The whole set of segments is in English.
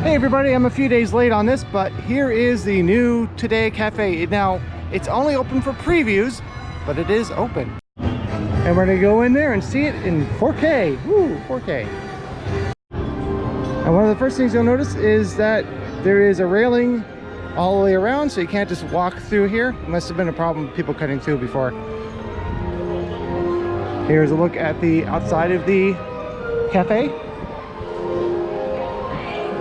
Hey everybody, I'm a few days late on this, but here is the new Today Cafe. Now, it's only open for previews, but it is open. And we're gonna go in there and see it in 4K. Woo, 4K. And one of the first things you'll notice is that there is a railing all the way around, so you can't just walk through here. It must have been a problem with people cutting through before. Here's a look at the outside of the cafe.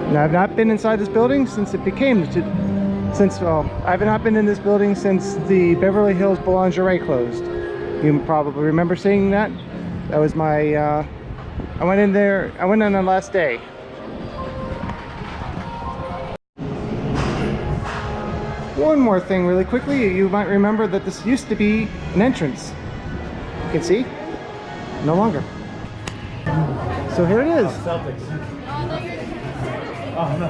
Now, I've not been inside this building since it became, I've not been in this building since the Beverly Hills Boulangerie closed. You probably remember seeing that. That was my, I went in on the last day. One more thing really quickly, you might remember that this used to be an entrance. You can see, no longer. So here it is. Oh, no.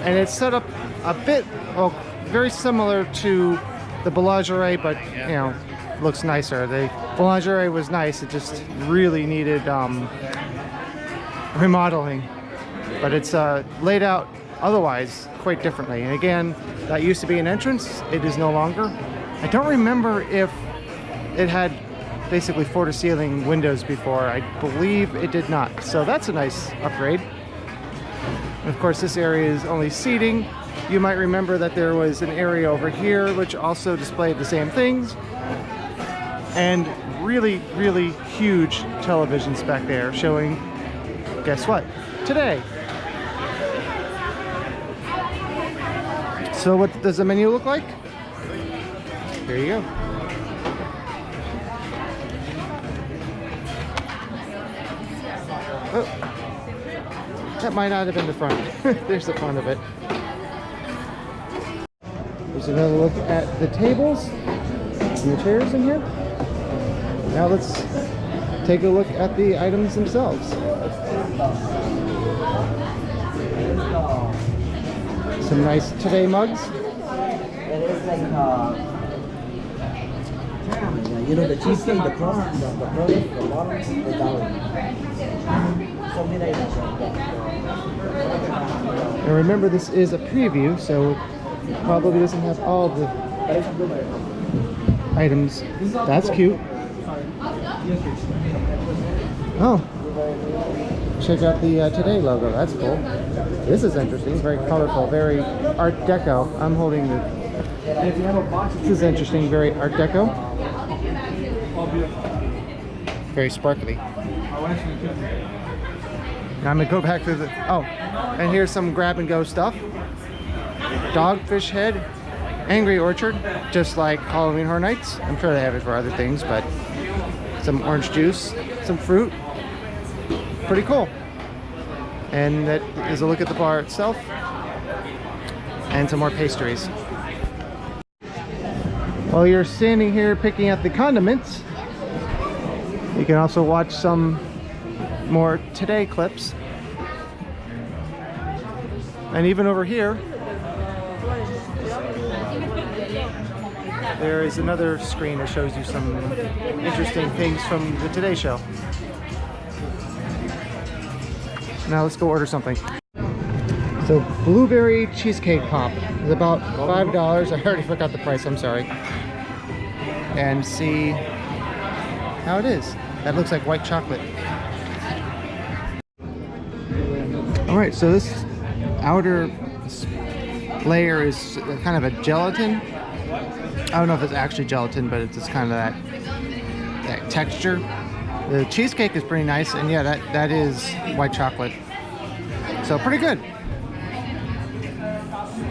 And it's set up a bit, well, very similar to the Boulangerie, but you know, looks nicer. The Boulangerie was nice, it just really needed remodeling, but it's laid out otherwise quite differently. And again, that used to be an entrance, it is no longer. I don't remember if it had basically floor-to-ceiling windows before. I believe it did not, so that's a nice upgrade. And of course, this area is only seating. You might remember that there was an area over here which also displayed the same things, and really huge televisions back there showing, guess what, Today. So what does the menu look like? Here you go. Oh, that might not have been the front. There's the front of it. There's another look at the tables and the chairs in here. Now let's take a look at the items themselves. Some nice Today mugs. You know, the cheesecake, the crust, the product, the bottom, the down. And remember, this is a preview, so it probably doesn't have all the items. That's cute. Oh, check out the Today logo. That's cool. This is interesting. Very colorful. Very Art Deco. I'm holding the. This is interesting. Very Art Deco. Very sparkly. Now I'm gonna go back to the. Oh, and here's some grab and go stuff. Dogfish head, Angry Orchard, just like Halloween Horror Nights. I'm sure they have it for other things, but some orange juice, some fruit. Pretty cool. And that is a look at the bar itself, and some more pastries. While you're standing here picking out the condiments, you can also watch some more Today clips. And even over here, there is another screen that shows you some interesting things from the Today show. Now let's go order something. So blueberry cheesecake pop is about $5. I already forgot the price, I'm sorry. And see how it is. That looks like white chocolate. Alright, so this outer layer is kind of a gelatin. I don't know if it's actually gelatin, but it's just kind of that texture. The cheesecake is pretty nice, and yeah, that is white chocolate. So pretty good.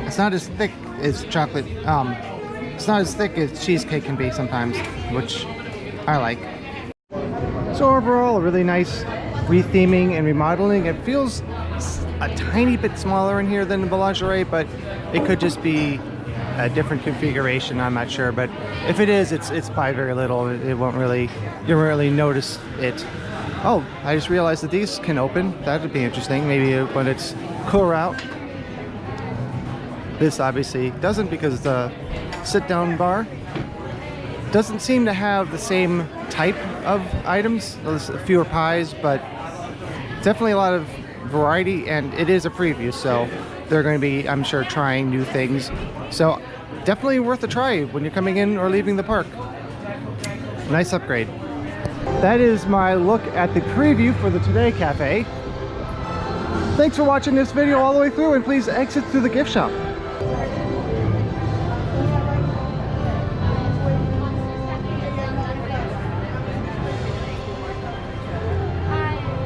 It's not as thick as chocolate. It's not as thick as cheesecake can be sometimes, which I like. So overall, a really nice retheming and remodeling. It feels a tiny bit smaller in here than the Boulangerie, but it could just be a different configuration. I'm not sure, but if it is, it's by very little. It won't really, you won't really notice it. Oh, I just realized that these can open. That would be interesting. Maybe when it's cooler out. This obviously doesn't because it's a sit-down bar. Doesn't seem to have the same type of items. There's fewer pies, but definitely a lot of variety, and it is a preview, so they're going to be, I'm sure, trying new things. So definitely worth a try when you're coming in or leaving the park. Nice upgrade. That is my look at the preview for the Today Cafe. Thanks for watching this video all the way through, and please exit through the gift shop.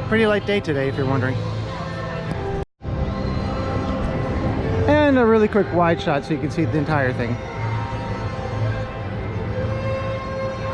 Pretty light day today, if you're wondering. And a really quick wide shot so you can see the entire thing.